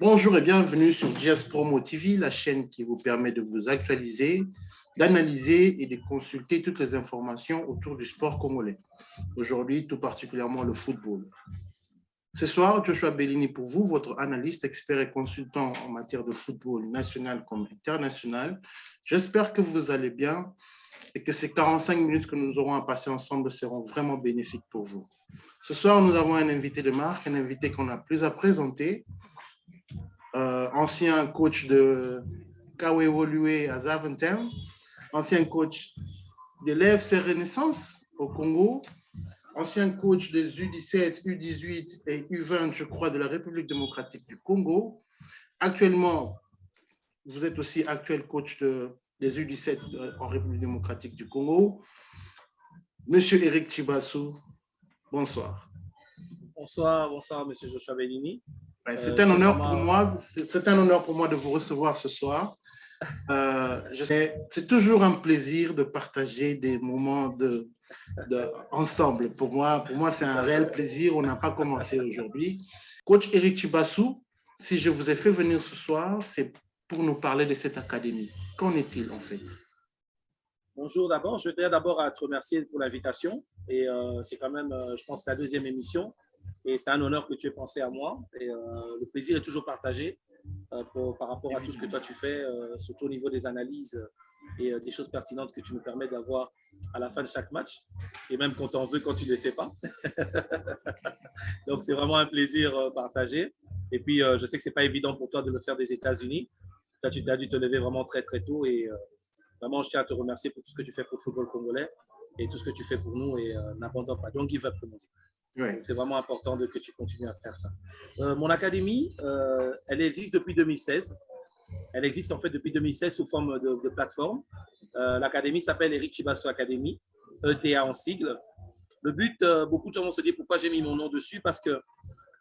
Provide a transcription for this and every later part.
Bonjour et bienvenue sur JS Promo TV, la chaîne qui vous permet de vous actualiser, d'analyser et de consulter toutes les informations autour du sport congolais. Aujourd'hui, tout particulièrement le football. Ce soir, Joshua Bellini pour vous, votre analyste, expert et consultant en matière de football national comme international. J'espère que vous allez bien et que ces 45 minutes que nous aurons à passer ensemble seront vraiment bénéfiques pour vous. Ce soir, nous avons un invité de marque, un invité qu'on a plus à présenter. Ancien coach de Kawewolue à Zaventem, ancien coach de l'FC Renaissance au Congo, ancien coach des U17, U18 et U20, je crois, de la République démocratique du Congo. Actuellement, vous êtes aussi actuel coach des U17 en République démocratique du Congo. Monsieur Eric Chibassou, bonsoir. Bonsoir, monsieur Joshua Bellini. C'est un honneur pour moi. C'est un honneur pour moi de vous recevoir ce soir. C'est toujours un plaisir de partager des moments ensemble. Pour moi, c'est un réel plaisir. On n'a pas commencé aujourd'hui. Coach Eric Chibassou, si je vous ai fait venir ce soir, c'est pour nous parler de cette académie. Qu'en est-il en fait? Bonjour d'abord. Je voudrais d'abord te remercier pour l'invitation. Et c'est quand même, je pense, ta deuxième émission. Et c'est un honneur que tu aies pensé à moi. Et le plaisir est toujours partagé par rapport à tout ce que toi tu fais, surtout au niveau des analyses et des choses pertinentes que tu nous permets d'avoir à la fin de chaque match. Et même quand on veut, quand tu ne les fais pas. Donc, c'est vraiment un plaisir partagé. Et puis, je sais que ce n'est pas évident pour toi de le faire des États-Unis. Toi, tu as dû te lever vraiment très, très tôt. Et vraiment, je tiens à te remercier pour tout ce que tu fais pour le football congolais et tout ce que tu fais pour nous. Et n'abandonne pas. Don't give up, comme on dit. Ouais. C'est vraiment important que tu continues à faire ça. Mon académie, elle existe depuis 2016. Elle existe en fait depuis 2016 sous forme de plateforme. L'académie s'appelle Eric Chibassou Academy, ETA en sigle. Le but, beaucoup de gens vont se dire pourquoi j'ai mis mon nom dessus, parce que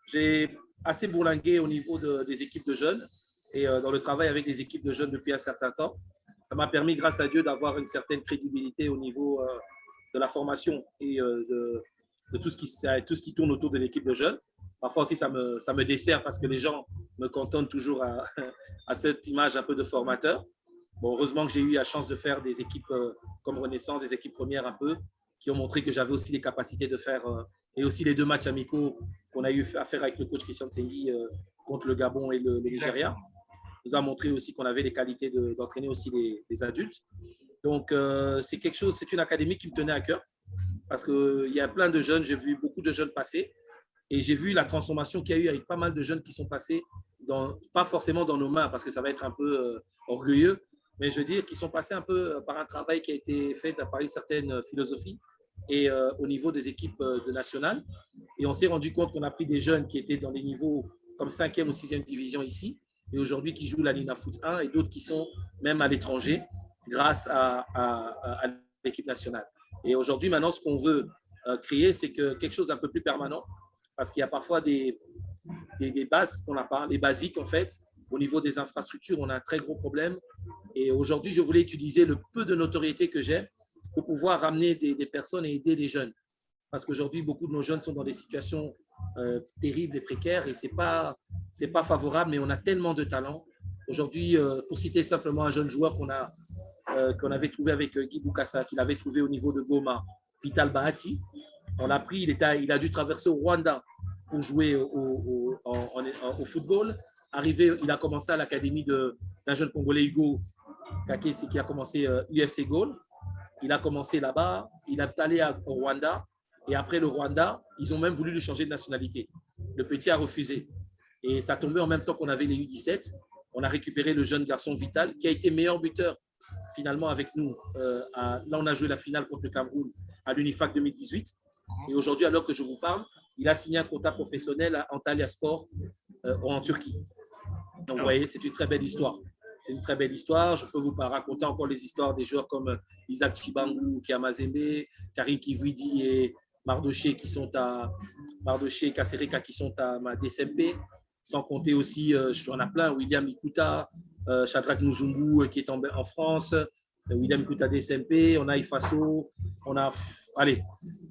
j'ai assez bourlingué au niveau des équipes de jeunes et dans le travail avec des équipes de jeunes depuis un certain temps. Ça m'a permis, grâce à Dieu, d'avoir une certaine crédibilité au niveau de la formation et de tout ce qui tourne autour de l'équipe de jeunes. Parfois aussi, ça me dessert parce que les gens me cantonnent toujours à cette image un peu de formateur. Bon, heureusement que j'ai eu la chance de faire des équipes comme Renaissance, des équipes premières un peu, qui ont montré que j'avais aussi les capacités de faire, et aussi les 2 matchs amicaux qu'on a eu à faire avec le coach Christian Tsengi contre le Gabon et le Nigeria. Nous a montré aussi qu'on avait les qualités d'entraîner aussi les adultes. Donc, c'est une académie qui me tenait à cœur. Parce qu'il y a plein de jeunes, j'ai vu beaucoup de jeunes passer et j'ai vu la transformation qu'il y a eu avec pas mal de jeunes qui sont passés, pas forcément dans nos mains parce que ça va être un peu orgueilleux, mais je veux dire qu'ils sont passés un peu par un travail qui a été fait par une certaine philosophie et au niveau des équipes de nationales. Et on s'est rendu compte qu'on a pris des jeunes qui étaient dans les niveaux comme 5e ou 6e division ici et aujourd'hui qui jouent la Lina Foot 1 et d'autres qui sont même à l'étranger grâce à l'équipe nationale. Et aujourd'hui, maintenant, ce qu'on veut créer, c'est quelque chose d'un peu plus permanent, parce qu'il y a parfois des bases qu'on n'a pas, les basiques en fait. Au niveau des infrastructures, on a un très gros problème. Et aujourd'hui, je voulais utiliser le peu de notoriété que j'ai pour pouvoir ramener des personnes et aider les jeunes. Parce qu'aujourd'hui, beaucoup de nos jeunes sont dans des situations terribles et précaires et c'est pas favorable, mais on a tellement de talent. Aujourd'hui, pour citer simplement un jeune joueur qu'on avait trouvé avec Guy Boukassa, qu'il avait trouvé au niveau de Goma, Vital Bahati. On l'a pris, il a dû traverser au Rwanda pour jouer au football. Arrivé, il a commencé à l'académie d'un jeune Congolais, Hugo Kakesi, qui a commencé UFC Goal. Il a commencé là-bas, il est allé au Rwanda. Et après le Rwanda, ils ont même voulu lui changer de nationalité. Le petit a refusé. Et ça tombait en même temps qu'on avait les U17. On a récupéré le jeune garçon Vital, qui a été meilleur buteur finalement avec nous. Là, on a joué la finale contre le Cameroun à l'Unifac 2018. Et aujourd'hui, alors que je vous parle, il a signé un contrat professionnel à Antalya Sport en Turquie. Donc, vous voyez, c'est une très belle histoire. C'est une très belle histoire. Je peux vous raconter encore les histoires des joueurs comme Isaac Chibangu, qui est à Mazembe, Karim Kivwidi et Mardoché, qui sont à Mardoché, Kasereka, qui sont à ma DSMP. Sans compter aussi, j'en ai plein, William Ikuta, Shadrach Nuzungu qui est en France, William Ikuta DSMP, on a Ifaso, on a. Allez,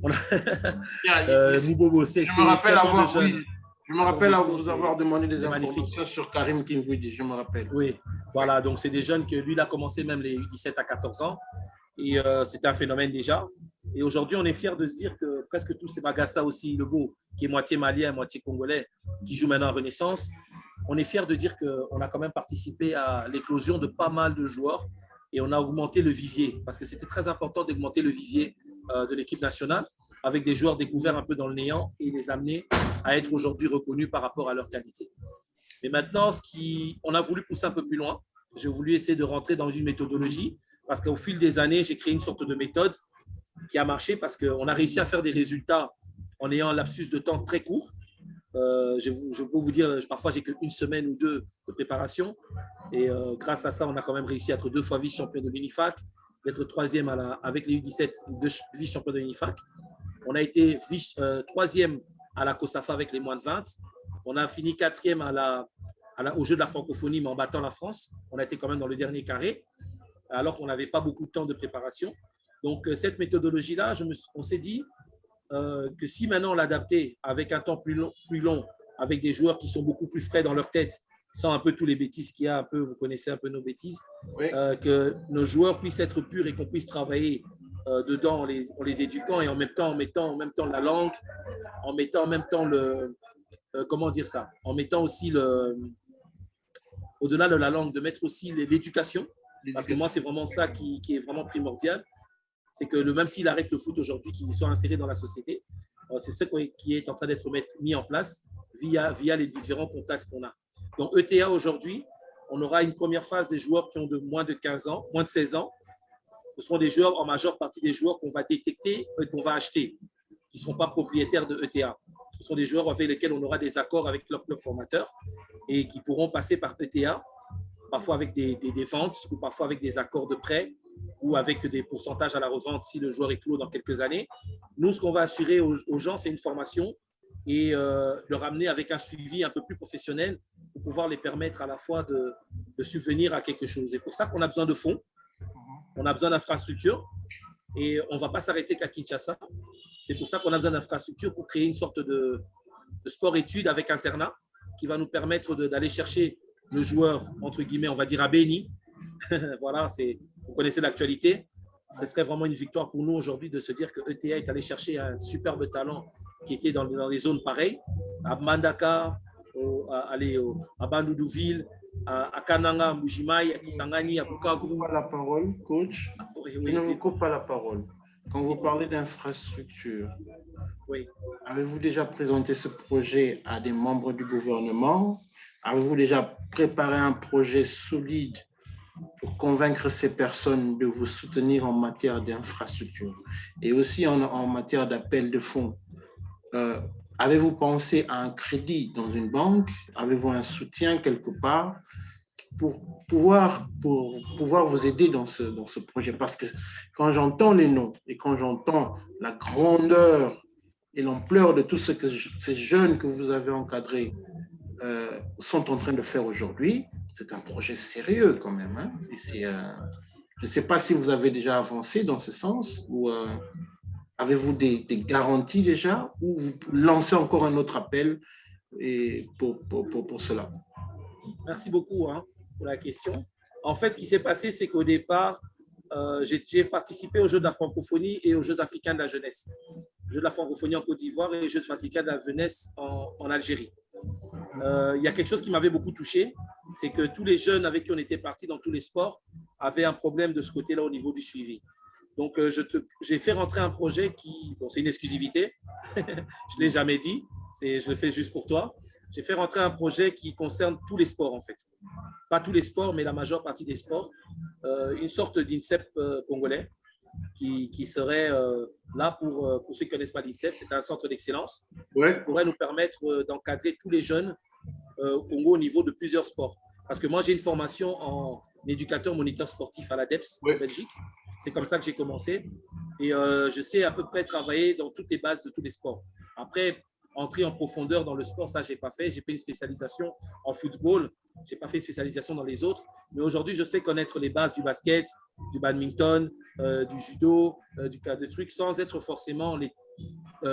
on a Mubobo CC, tellement de jeunes. Je me rappelle vous avoir demandé des informations magnifique. Sur Karim Kinvouidi, je me rappelle. Oui, voilà, donc c'est des jeunes que lui, il a commencé même les 17 à 14 ans. Et c'était un phénomène déjà. Et aujourd'hui, on est fiers de se dire que presque tous ces Bagassa aussi, Lebeau, qui est moitié malien, moitié congolais, qui joue maintenant en Renaissance, on est fiers de dire qu'on a quand même participé à l'éclosion de pas mal de joueurs et on a augmenté le vivier parce que c'était très important d'augmenter le vivier de l'équipe nationale avec des joueurs découverts un peu dans le néant et les amener à être aujourd'hui reconnus par rapport à leur qualité. Mais maintenant, on a voulu pousser un peu plus loin. J'ai voulu essayer de rentrer dans une méthodologie parce qu'au fil des années, j'ai créé une sorte de méthode qui a marché parce qu'on a réussi à faire des résultats en ayant un lapsus de temps très court. Je peux vous dire, parfois, j'ai qu'une semaine ou deux de préparation. Et grâce à ça, on a quand même réussi à être 2 fois vice-champion de l'UNIFAC, d'être 3e avec les U17, 2 vice-champions de l'UNIFAC. On a été 3e à la COSAFA avec les moins de 20. On a fini 4e au jeu de la francophonie, mais en battant la France. On a été quand même dans le dernier carré, alors qu'on n'avait pas beaucoup de temps de préparation. Donc, cette méthodologie-là, on s'est dit que si maintenant on l'adaptait avec un temps plus long, avec des joueurs qui sont beaucoup plus frais dans leur tête, sans un peu tous les bêtises qu'il y a, vous connaissez un peu nos bêtises, oui. Que nos joueurs puissent être purs et qu'on puisse travailler dedans en les éduquant et en mettant la langue, en mettant en même temps comment dire ça, en mettant aussi au-delà de la langue, de mettre aussi l'éducation, parce que moi c'est vraiment ça qui est vraiment primordial. C'est que même s'il arrête le foot aujourd'hui, qu'il soit inséré dans la société, c'est ce qui est en train d'être mis en place via les différents contacts qu'on a. Donc, ETA aujourd'hui, on aura une première phase des joueurs qui ont moins de 15 ans, moins de 16 ans. Ce seront des joueurs, en majeure partie des joueurs qu'on va détecter et qu'on va acheter, qui ne seront pas propriétaires de ETA. Ce sont des joueurs avec lesquels on aura des accords avec leur club formateur et qui pourront passer par ETA, parfois avec des ventes ou parfois avec des accords de prêt ou avec des pourcentages à la revente si le joueur est clos dans quelques années. Nous, ce qu'on va assurer aux gens, c'est une formation et leur amener avec un suivi un peu plus professionnel pour pouvoir les permettre à la fois de subvenir à quelque chose. C'est pour ça qu'on a besoin de fonds, on a besoin d'infrastructures et on ne va pas s'arrêter qu'à Kinshasa. C'est pour ça qu'on a besoin d'infrastructures pour créer une sorte de sport-études avec internat qui va nous permettre d'aller chercher le joueur, entre guillemets, on va dire à Béni. Voilà, vous connaissez l'actualité. Ce serait vraiment une victoire pour nous aujourd'hui de se dire que ETA est allé chercher un superbe talent qui était dans les zones pareilles, à Mandaka, à Bandoudouville, à Kananga, à Mujimai, à Kisangani, à Bukavu. Je ne vous coupe pas la parole, coach. Je ne vous coupe pas la parole. Quand vous parlez d'infrastructure, oui. Avez-vous déjà présenté ce projet à des membres du gouvernement? Avez-vous déjà préparé un projet solide pour convaincre ces personnes de vous soutenir en matière d'infrastructure et aussi en matière d'appel de fonds? Avez-vous pensé à un crédit dans une banque? Avez-vous un soutien quelque part pour pouvoir vous aider dans ce projet? Parce que quand j'entends les noms et quand j'entends la grandeur et l'ampleur de tout ce que ces jeunes que vous avez encadrés sont en train de faire aujourd'hui, c'est un projet sérieux quand même. Hein? Et je ne sais pas si vous avez déjà avancé dans ce sens ou avez-vous des garanties déjà ou vous lancez encore un autre appel pour cela? Merci beaucoup pour la question. En fait, ce qui s'est passé, c'est qu'au départ, j'ai participé aux Jeux de la francophonie et aux Jeux africains de la jeunesse. Jeux de la francophonie en Côte d'Ivoire et les Jeux africains de la jeunesse en Algérie. Il y a quelque chose qui m'avait beaucoup touché, c'est que tous les jeunes avec qui on était partis dans tous les sports avaient un problème de ce côté-là au niveau du suivi. Donc, j'ai fait rentrer un projet qui, bon, c'est une exclusivité, je ne l'ai jamais dit, je le fais juste pour toi. J'ai fait rentrer un projet qui concerne tous les sports en fait. Pas tous les sports, mais la majeure partie des sports. Une sorte d'INSEP congolais qui serait là pour ceux qui ne connaissent pas l'INSEP, c'est un centre d'excellence qui pourrait nous permettre d'encadrer tous les jeunes au Congo au niveau de plusieurs sports. Parce que moi, j'ai une formation en éducateur moniteur sportif à l'ADEPS en Belgique. C'est comme ça que j'ai commencé. Et je sais à peu près travailler dans toutes les bases de tous les sports. Après, entrer en profondeur dans le sport, ça, je n'ai pas fait. J'ai fait une spécialisation en football. Je n'ai pas fait une spécialisation dans les autres. Mais aujourd'hui, je sais connaître les bases du basket, du badminton, du judo, de trucs sans être forcément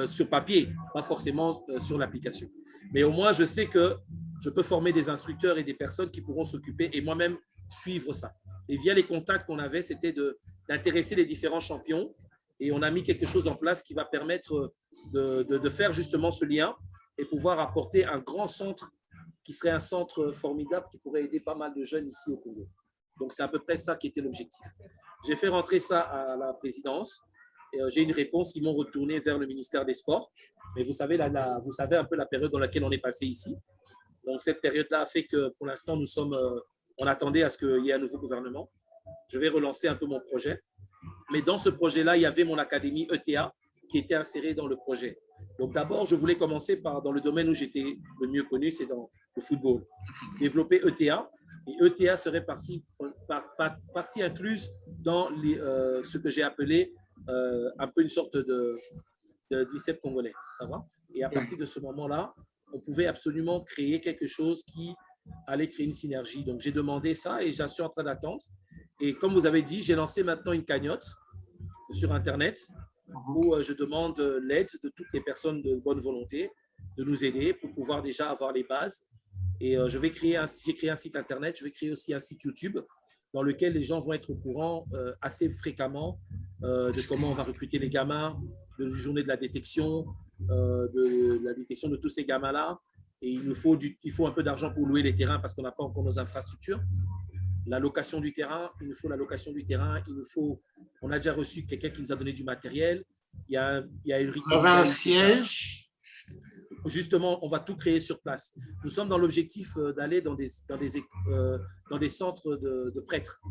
sur papier, pas forcément sur l'application. Mais au moins, je sais que je peux former des instructeurs et des personnes qui pourront s'occuper et moi-même suivre ça. Et via les contacts qu'on avait, c'était d'intéresser les différents champions. Et on a mis quelque chose en place qui va permettre de faire justement ce lien et pouvoir apporter un grand centre qui serait un centre formidable qui pourrait aider pas mal de jeunes ici au Congo. Donc, c'est à peu près ça qui était l'objectif. J'ai fait rentrer ça à la présidence. J'ai une réponse. Ils m'ont retourné vers le ministère des Sports. Mais vous savez, vous savez un peu la période dans laquelle on est passé ici. Donc, cette période-là a fait que pour l'instant, on attendait à ce qu'il y ait un nouveau gouvernement. Je vais relancer un peu mon projet. Mais dans ce projet-là, il y avait mon académie ETA qui était insérée dans le projet. Donc, d'abord, je voulais commencer dans le domaine où j'étais le mieux connu, c'est dans le football. Développer ETA. Et ETA serait partie incluse dans ce que j'ai appelé un peu une sorte de 17 Congolais. Ça va? Et à partir de ce moment-là, on pouvait absolument créer quelque chose qui allait créer une synergie. Donc, j'ai demandé ça et j'en suis en train d'attendre. Et comme vous avez dit, j'ai lancé maintenant une cagnotte sur Internet où je demande l'aide de toutes les personnes de bonne volonté de nous aider pour pouvoir déjà avoir les bases. Et j'ai créé un site Internet, je vais créer aussi un site YouTube dans lequel les gens vont être au courant assez fréquemment de comment on va recruter les gamins, de la journée de la détection, de tous ces gamins-là. Et il faut un peu d'argent pour louer les terrains parce qu'on n'a pas encore nos infrastructures. La location du terrain, il nous faut la location du terrain, on a déjà reçu quelqu'un qui nous a donné du matériel. Il y a Ulrich. Vous avez un siège? Justement, on va tout créer sur place. Nous sommes dans l'objectif d'aller dans des centres de prêtres.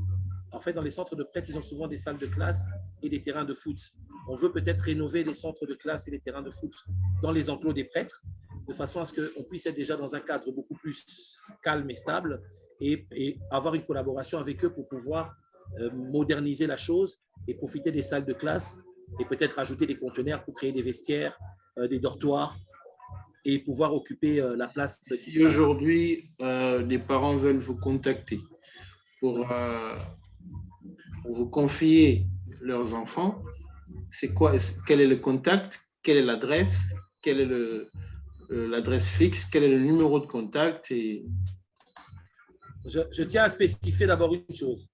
En fait, dans les centres de prêtres, ils ont souvent des salles de classe et des terrains de foot. On veut peut-être rénover les centres de classe et les terrains de foot dans les enclos des prêtres, de façon à ce qu'on puisse être déjà dans un cadre beaucoup plus calme et stable et avoir une collaboration avec eux pour pouvoir moderniser la chose et profiter des salles de classe et peut-être ajouter des conteneurs pour créer des vestiaires, des dortoirs et pouvoir occuper la place. Si aujourd'hui, les parents veulent vous contacter pour vous confier leurs enfants, c'est quoi? Quel est le contact? Quelle est l'adresse? Quelle est l'adresse fixe? Quel est le numéro de contact? Je tiens à spécifier d'abord une chose.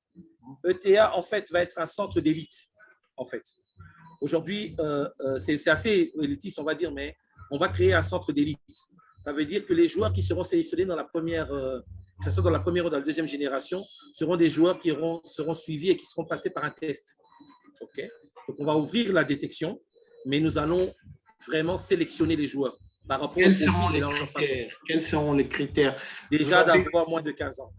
ETA, en fait, va être un centre d'élite, en fait. Aujourd'hui, c'est assez élitiste, on va dire, mais on va créer un centre d'élite. Ça veut dire que les joueurs qui seront sélectionnés dans la première, que ce soit dans la première ou dans la deuxième génération, seront des joueurs qui seront suivis et qui seront passés par un test. Okay? Donc, on va ouvrir la détection, mais nous allons vraiment sélectionner les joueurs par rapport Quels seront les critères? Déjà d'avoir moins de 15 ans.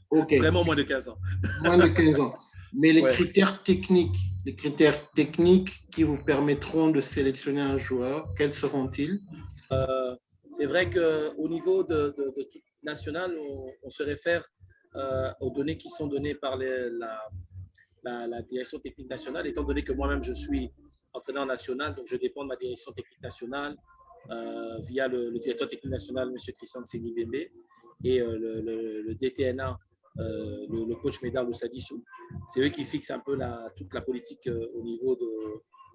Okay. Vraiment moins de 15 ans. Moins de 15 ans. Mais les critères techniques qui vous permettront de sélectionner un joueur, quels seront-ils? C'est vrai qu'au niveau de national, on se réfère aux données qui sont données par la direction technique nationale, étant donné que moi-même je suis entraîneur national, donc je dépends de ma direction technique nationale via le directeur technique national, M. Christian Tsengibembe, et le DTNA, le coach Médard Loussadissou. C'est eux qui fixent un peu toute la politique au niveau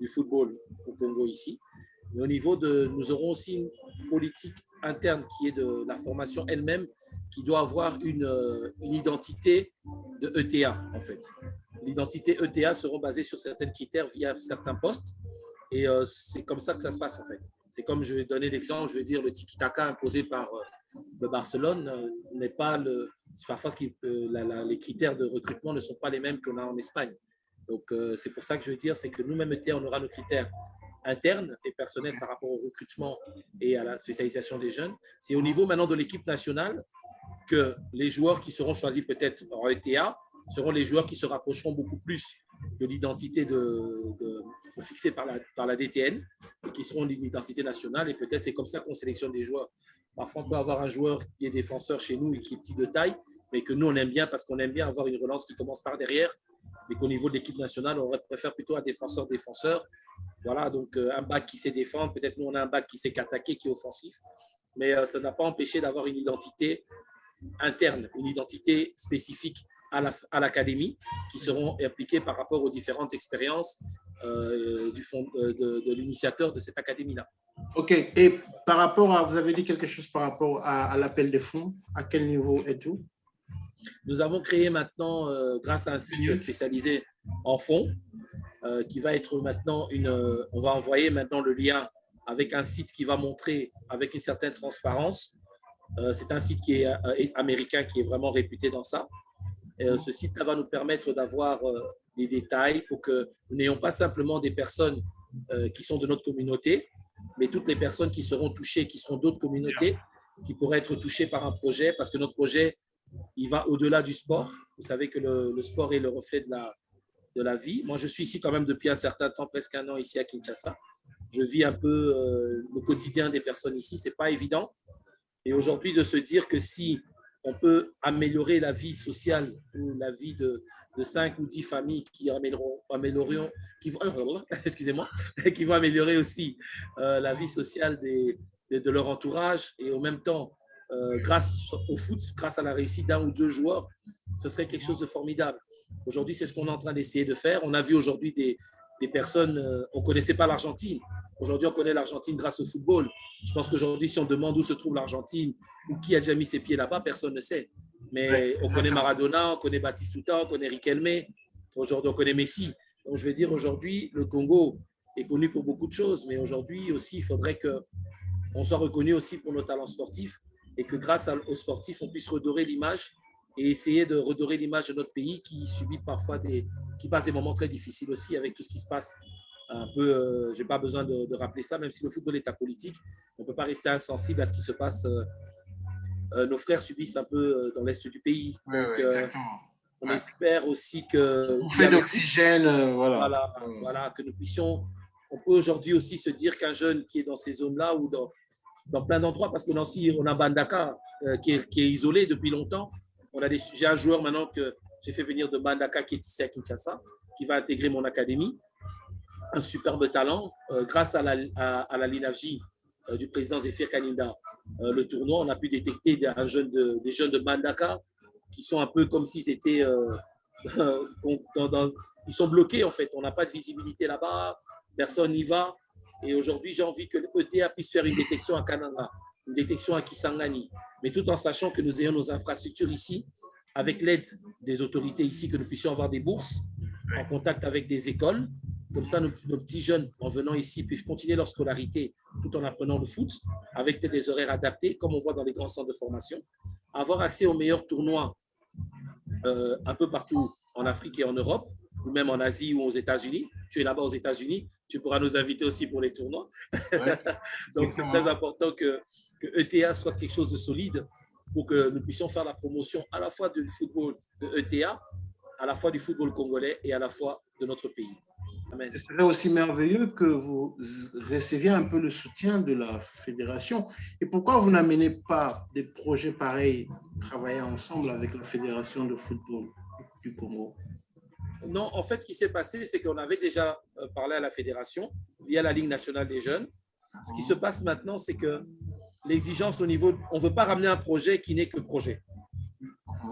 du football au Congo ici. Mais au niveau nous aurons aussi une politique interne qui est de la formation elle-même, qui doit avoir une identité de ETA, en fait. L'identité ETA seront basées sur certains critères via certains postes. Et c'est comme ça que ça se passe, en fait. C'est comme, je vais donner l'exemple, je vais dire le tiki-taka imposé par le Barcelone n'est pas c'est parfois les critères de recrutement ne sont pas les mêmes qu'on a en Espagne. Donc, c'est pour ça que je veux dire, c'est que nous-mêmes, ETA, on aura nos critères internes et personnels par rapport au recrutement et à la spécialisation des jeunes. C'est au niveau maintenant de l'équipe nationale que les joueurs qui seront choisis peut-être en ETA seront les joueurs qui se rapprocheront beaucoup plus de l'identité fixée par la DTN et qui seront d'une identité nationale. Et peut-être c'est comme ça qu'on sélectionne des joueurs. Parfois, on peut avoir un joueur qui est défenseur chez nous et qui est petit de taille, mais que nous, on aime bien parce qu'on aime bien avoir une relance qui commence par derrière. Mais qu'au niveau de l'équipe nationale, on préfère plutôt un défenseur-défenseur. Voilà, donc un back qui sait défendre. Peut-être nous, on a un back qui sait qu'attaquer, qui est offensif. Mais ça n'a pas empêché d'avoir une identité interne, une identité spécifique à l'académie qui seront appliquées par rapport aux différentes expériences de l'initiateur de cette académie-là. OK. Et par rapport à, vous avez dit quelque chose par rapport à l'appel des fonds, à quel niveau êtes-vous? Nous avons créé maintenant, grâce à un site spécialisé en fonds, qui va être maintenant on va envoyer maintenant le lien avec un site qui va montrer avec une certaine transparence. C'est un site qui est américain, qui est vraiment réputé dans ça. Ce site-là va nous permettre d'avoir des détails pour que nous n'ayons pas simplement des personnes qui sont de notre communauté, mais toutes les personnes qui seront touchées, qui seront d'autres communautés, qui pourraient être touchées par un projet, parce que notre projet, il va au-delà du sport. Vous savez que le sport est le reflet de la vie. Moi, je suis ici quand même depuis un certain temps, presque un an ici à Kinshasa. Je vis un peu le quotidien des personnes ici. Ce n'est pas évident. Et aujourd'hui, de se dire que si on peut améliorer la vie sociale ou la vie de 5 ou 10 familles qui qui vont améliorer aussi la vie sociale de leur entourage et en même temps, grâce au foot, grâce à la réussite d'un ou deux joueurs, ce serait quelque chose de formidable. Aujourd'hui, c'est ce qu'on est en train d'essayer de faire. On a vu aujourd'hui des personnes, on ne connaissait pas l'Argentine. Aujourd'hui, on connaît l'Argentine grâce au football. Je pense qu'aujourd'hui, si on demande où se trouve l'Argentine ou qui a déjà mis ses pieds là-bas, personne ne sait. Mais on connaît Maradona, on connaît Batistuta, on connaît Riquelme. Aujourd'hui, on connaît Messi. Donc, je veux dire, aujourd'hui, le Congo est connu pour beaucoup de choses. Mais aujourd'hui aussi, il faudrait qu'on soit reconnu aussi pour nos talents sportifs et que grâce aux sportifs, on puisse redorer l'image et essayer de redorer l'image de notre pays qui subit parfois qui passe des moments très difficiles aussi avec tout ce qui se passe. Un peu, je n'ai pas besoin de rappeler ça, même si le football est apolitique, on ne peut pas rester insensible à ce qui se passe. Nos frères subissent un peu dans l'est du pays. Oui, donc, exactement. On espère aussi que… On fait d'oxygène, voilà, que nous puissions… On peut aujourd'hui aussi se dire qu'un jeune qui est dans ces zones-là ou dans plein d'endroits, parce que Nancy, on a Bandaka qui est isolé depuis longtemps. J'ai un joueur maintenant que j'ai fait venir de Bandaka qui est ici à Kinshasa, qui va intégrer mon académie. Un superbe talent. Grâce à la Linergie du président Zéphir Kalinda, le tournoi, on a pu détecter des jeunes de Bandaka qui sont un peu comme s'ils étaient… ils sont bloqués en fait. On n'a pas de visibilité là-bas, personne n'y va. Et aujourd'hui, j'ai envie que l'ETA puisse faire une détection à Kananga, une détection à Kisangani, mais tout en sachant que nous ayons nos infrastructures ici, avec l'aide des autorités ici, que nous puissions avoir des bourses en contact avec des écoles. Comme ça, nos petits jeunes, en venant ici, puissent continuer leur scolarité tout en apprenant le foot, avec des horaires adaptés, comme on voit dans les grands centres de formation. Avoir accès aux meilleurs tournois un peu partout en Afrique et en Europe, ou même en Asie ou aux États-Unis. Tu es là-bas aux États-Unis, tu pourras nous inviter aussi pour les tournois. Ouais, donc, c'est très important que ETA soit quelque chose de solide pour que nous puissions faire la promotion à la fois du football de ETA, à la fois du football congolais et à la fois de notre pays. Amen. Ce serait aussi merveilleux que vous receviez un peu le soutien de la fédération. Et pourquoi vous n'amenez pas des projets pareils, travailler ensemble avec la fédération de football du Congo? Non, en fait, ce qui s'est passé, c'est qu'on avait déjà parlé à la fédération via la Ligue nationale des jeunes. Ce qui se passe maintenant, c'est que l'exigence au niveau… On ne veut pas ramener un projet qui n'est que projet.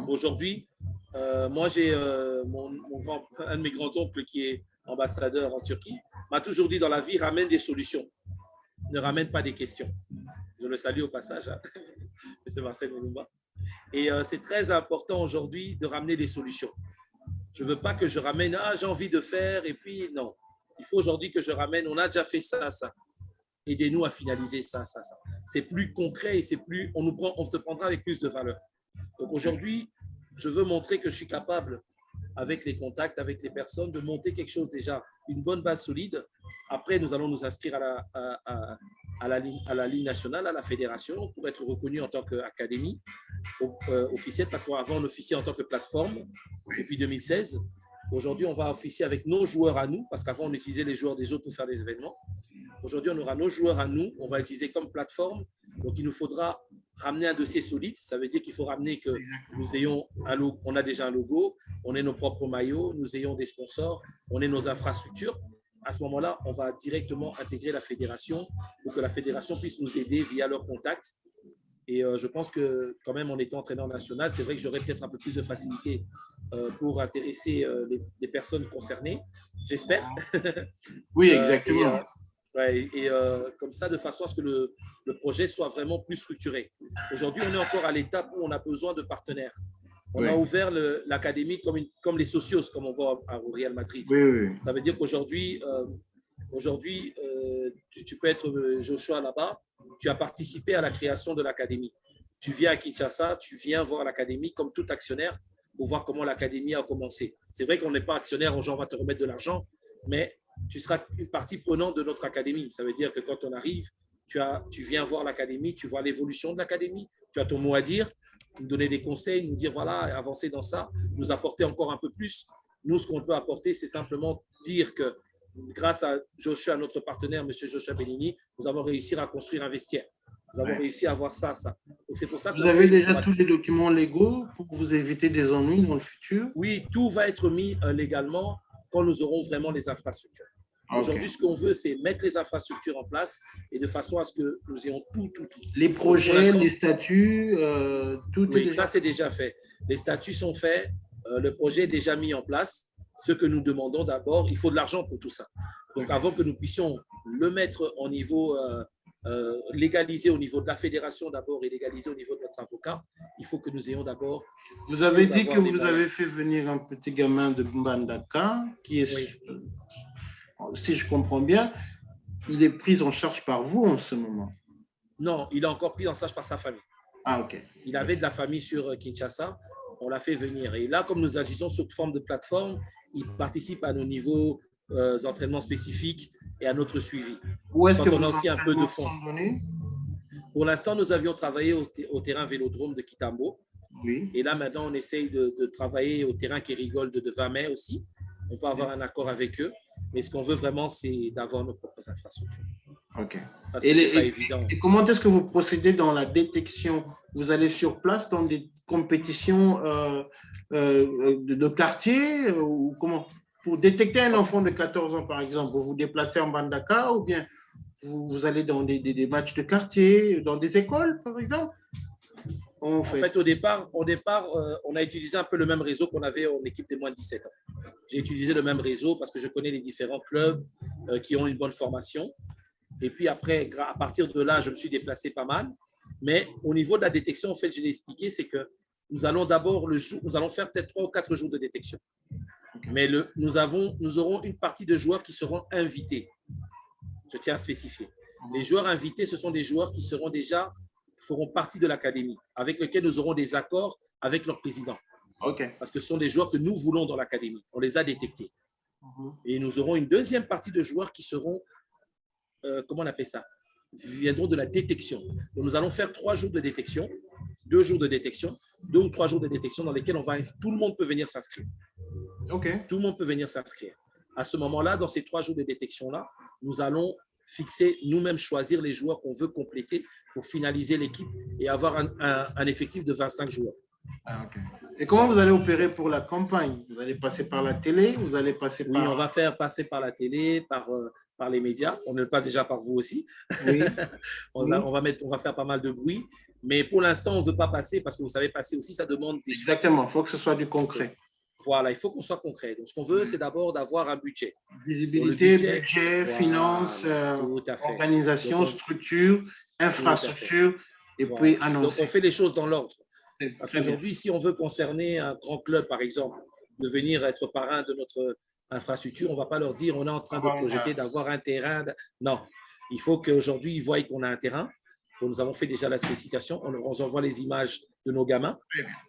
Aujourd'hui, moi, j'ai un de mes grands-oncles qui est ambassadeur en Turquie, m'a toujours dit dans la vie, ramène des solutions, ne ramène pas des questions. Je le salue au passage, hein, M. Marcel Moulumba. Et c'est très important aujourd'hui de ramener des solutions. Je ne veux pas que je ramène, j'ai envie de faire, et puis non. Il faut aujourd'hui que je ramène, on a déjà fait ça, ça. Aidez-nous à finaliser ça, ça, ça. C'est plus concret et c'est plus, on te prendra avec plus de valeur. Donc aujourd'hui, je veux montrer que je suis capable, avec les contacts, avec les personnes, de monter quelque chose déjà, une bonne base solide. Après, nous allons nous inscrire à la Ligue nationale, à la fédération, pour être reconnu en tant qu'académie officielle, parce qu'avant, on officiait en tant que plateforme depuis 2016. Aujourd'hui, on va officier avec nos joueurs à nous, parce qu'avant, on utilisait les joueurs des autres pour faire des événements. Aujourd'hui, on aura nos joueurs à nous, on va utiliser comme plateforme. Donc, il nous faudra ramener un dossier solide. Ça veut dire qu'il faut ramener que nous ayons un logo, on a déjà un logo, on ait nos propres maillots, nous ayons des sponsors, on ait nos infrastructures. À ce moment-là, on va directement intégrer la fédération pour que la fédération puisse nous aider via leurs contacts Et je pense que quand même, en étant entraîneur national, c'est vrai que j'aurais peut-être un peu plus de facilité pour intéresser les personnes concernées, j'espère. Oui, Et exactement. ouais, comme ça, de façon à ce que le projet soit vraiment plus structuré. Aujourd'hui, on est encore à l'étape où on a besoin de partenaires. On Oui, a ouvert l'académie comme les socios, comme on voit au Real Madrid. oui, oui. Ça veut dire qu'aujourd'hui, tu peux être Joshua là-bas, tu as participé à la création de l'académie. Tu viens à Kinshasa, tu viens voir l'académie comme tout actionnaire pour voir comment l'académie a commencé. C'est vrai qu'on n'est pas actionnaire, on va te remettre de l'argent, mais tu seras une partie prenante de notre académie. Ça veut dire que quand on arrive, tu viens voir l'académie, tu vois l'évolution de l'académie, tu as ton mot à dire, nous donner des conseils, nous dire voilà, avancer dans ça, nous apporter encore un peu plus. Nous, ce qu'on peut apporter, c'est simplement dire que grâce à Joshua, notre partenaire, M. Joshua Benigni, nous avons réussi à construire un vestiaire. Nous avons réussi à avoir ça. Donc, c'est pour ça Vous qu'on avez fait. déjà tous les documents légaux pour vous éviter des ennuis dans le futur? Oui, tout va être mis légalement quand nous aurons vraiment les infrastructures. Ok. Aujourd'hui, ce qu'on veut, c'est mettre les infrastructures en place et de façon à ce que nous ayons tout. Les Donc, pour projets, l'instant, les statuts, tout est oui, déjà ça, c'est déjà fait. Les statuts sont faits, le projet est déjà mis en place. Ce que nous demandons d'abord, il faut de l'argent pour tout ça. Donc, avant que nous puissions le mettre au niveau, légaliser au niveau de la fédération d'abord et légaliser au niveau de notre avocat, il faut que nous ayons d'abord Vous avez sûr dit que d'avoir les vous moyens. avez fait venir un petit gamin de Mbandaka qui est, Oui. si je comprends bien, il est pris en charge par vous en ce moment. Non, il a encore pris en charge par sa famille. Ah, ok. Il avait de la famille sur Kinshasa. On l'a fait venir. Et là, comme nous agissons sous forme de plateforme, il participe à nos niveaux d'entraînement spécifiques et à notre suivi. Où est-ce que Quand on vos a aussi un peu de entraînements fonds. sont donnés? Pour l'instant, nous avions travaillé au terrain Vélodrome de Kitambo. Oui. Et là, maintenant, on essaye de travailler au terrain Kérigol de 20 mai aussi. On peut avoir un accord avec eux. Mais ce qu'on veut vraiment, c'est d'avoir nos propres infrastructures. Ok. Parce que ce n'est pas évident. Et comment est-ce que vous procédez dans la détection? Vous allez sur place dans des compétitions de quartier ou comment? Pour détecter un enfant de 14 ans, par exemple, vous vous déplacez en Bandaka ou bien vous allez dans des matchs de quartier, dans des écoles, par exemple? En fait, au départ, on a utilisé un peu le même réseau qu'on avait en équipe des moins de 17 ans. J'ai utilisé le même réseau parce que je connais les différents clubs qui ont une bonne formation. Et puis après, à partir de là, je me suis déplacé pas mal. Mais au niveau de la détection, en fait, je l'ai expliqué, c'est que nous allons d'abord nous allons faire peut-être 3 ou 4 jours de détection. Mais nous aurons une partie de joueurs qui seront invités. Je tiens à spécifier. Les joueurs invités, ce sont des joueurs qui feront partie de l'académie, avec lesquels nous aurons des accords avec leur président. Okay. Parce que ce sont des joueurs que nous voulons dans l'académie. On les a détectés. Et nous aurons une deuxième partie de joueurs qui seront, comment on appelle ça, viendront de la détection. Donc, nous allons faire 3 jours de détection, 2 jours de détection, 2 ou 3 jours de détection dans lesquels tout le monde peut venir s'inscrire. Okay. Tout le monde peut venir s'inscrire. À ce moment-là, dans ces 3 jours de détection-là, nous allons fixer, nous-mêmes choisir les joueurs qu'on veut compléter pour finaliser l'équipe et avoir un effectif de 25 joueurs. Ah, okay. Et comment vous allez opérer pour la campagne? Vous allez passer par la télé? Vous allez passer par... Oui, on va faire passer par la télé, par les médias. On le passe déjà par vous aussi. Oui. on va faire pas mal de bruit. Mais pour l'instant, on ne veut pas passer parce que vous savez, passer aussi, ça demande des... Exactement, il faut que ce soit du concret. Voilà, il faut qu'on soit concret. Donc, ce qu'on veut, c'est d'abord d'avoir un budget. Visibilité, budget, voilà, finance, organisation, donc structure, infrastructure, et voilà. Puis annoncer. Donc, on fait les choses dans l'ordre. Parce qu'aujourd'hui, si on veut concerner un grand club, par exemple, de venir être parrain de notre infrastructure, on ne va pas leur dire on est en train de projeter d'avoir un terrain. Non, il faut qu'aujourd'hui, ils voient qu'on a un terrain. Nous avons fait déjà la spécification. On nous envoie les images de nos gamins.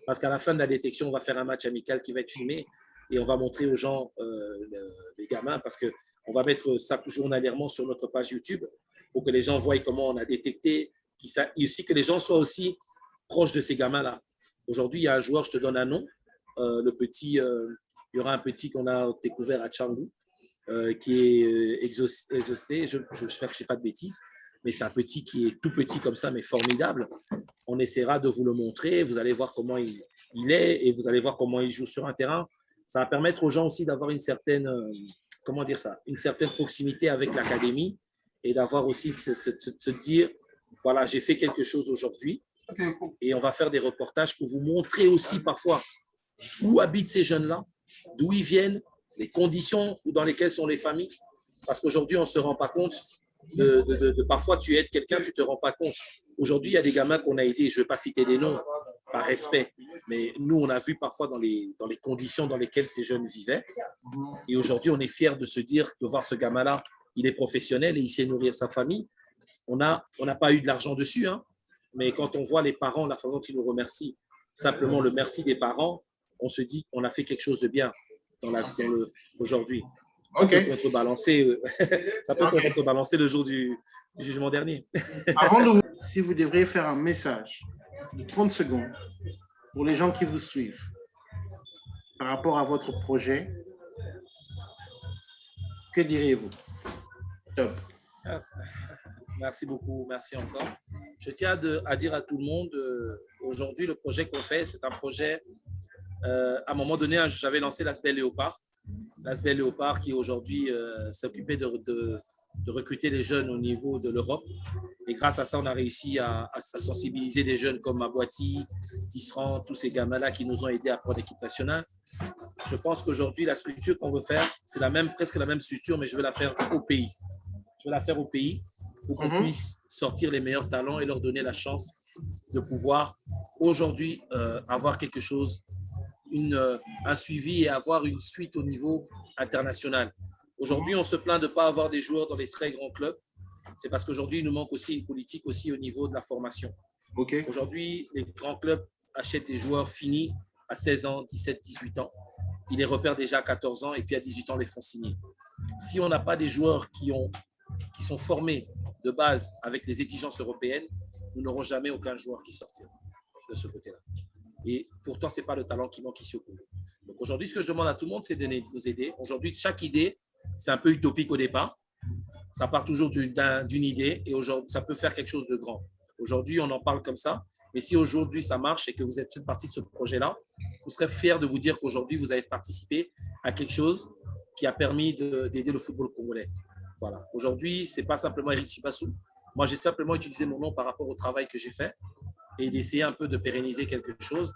Parce qu'à la fin de la détection, on va faire un match amical qui va être filmé et on va montrer aux gens les gamins parce qu'on va mettre ça journalièrement sur notre page YouTube pour que les gens voient comment on a détecté et aussi que les gens soient aussi proches de ces gamins-là. Aujourd'hui, il y a un joueur, je te donne un nom. Il y aura un petit qu'on a découvert à Tchangou qui est exaucé. J'espère que je ne fais pas de bêtises. Mais c'est un petit qui est tout petit comme ça, mais formidable. On essaiera de vous le montrer. Vous allez voir comment il est et vous allez voir comment il joue sur un terrain. Ça va permettre aux gens aussi d'avoir une certaine, comment dire ça, une certaine proximité avec l'académie et d'avoir aussi se dire, voilà, j'ai fait quelque chose aujourd'hui Et on va faire des reportages pour vous montrer aussi parfois où habitent ces jeunes-là, d'où ils viennent, les conditions dans lesquelles sont les familles. Parce qu'aujourd'hui, on ne se rend pas compte parfois tu aides quelqu'un, tu ne te rends pas compte. Aujourd'hui, il y a des gamins qu'on a aidés, je ne vais pas citer des noms par respect, mais nous, on a vu parfois dans les conditions dans lesquelles ces jeunes vivaient. Et aujourd'hui, on est fiers de se dire, de voir ce gamin-là, il est professionnel et il sait nourrir sa famille. On n'a pas eu de l'argent dessus, hein, mais quand on voit les parents, la façon dont ils nous remercient, simplement le merci des parents, on se dit qu'on a fait quelque chose de bien aujourd'hui. Ça peut contrebalancer, contrebalancer le jour du jugement dernier. Avant de si vous devriez faire un message de 30 secondes pour les gens qui vous suivent par rapport à votre projet, que diriez-vous? Top. Merci beaucoup, merci encore. Je tiens à dire à tout le monde, aujourd'hui, le projet qu'on fait, c'est un projet, à un moment donné, j'avais lancé l'Asbel Léopard. L'Asbel Léopard qui aujourd'hui s'occupait de recruter les jeunes au niveau de l'Europe. Et grâce à ça, on a réussi à sensibiliser des jeunes comme Abouati, Tisserand, tous ces gamins-là qui nous ont aidés à prendre l'équipe nationale. Je pense qu'aujourd'hui, la structure qu'on veut faire, c'est presque la même structure, mais je veux la faire au pays. Je veux la faire au pays pour qu'on puisse sortir les meilleurs talents et leur donner la chance de pouvoir aujourd'hui avoir quelque chose, un suivi et avoir une suite au niveau international. Aujourd'hui, on se plaint de ne pas avoir des joueurs dans les très grands clubs. C'est parce qu'aujourd'hui, il nous manque aussi une politique aussi au niveau de la formation. Aujourd'hui, les grands clubs achètent des joueurs finis à 16 ans, 17, 18 ans. Ils les repèrent déjà à 14 ans et puis à 18 ans, les font signer. Si on n'a pas des joueurs qui sont formés de base avec les exigences européennes, nous n'aurons jamais aucun joueur qui sortira de ce côté-là. Et pourtant, ce n'est pas le talent qui manque ici au Congo. Donc aujourd'hui, ce que je demande à tout le monde, c'est de nous aider. Aujourd'hui, chaque idée, c'est un peu utopique au départ. Ça part toujours d'une idée et aujourd'hui, ça peut faire quelque chose de grand. Aujourd'hui, on en parle comme ça. Mais si aujourd'hui, ça marche et que vous êtes une partie de ce projet-là, vous serez fiers de vous dire qu'aujourd'hui, vous avez participé à quelque chose qui a permis d'aider le football congolais. Voilà. Aujourd'hui, ce n'est pas simplement Eric Chibassou. Moi, j'ai simplement utilisé mon nom par rapport au travail que j'ai fait et d'essayer un peu de pérenniser quelque chose.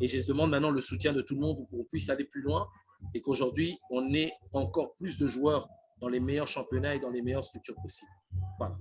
Et je demande maintenant le soutien de tout le monde pour qu'on puisse aller plus loin et qu'aujourd'hui, on ait encore plus de joueurs dans les meilleurs championnats et dans les meilleures structures possibles. Voilà.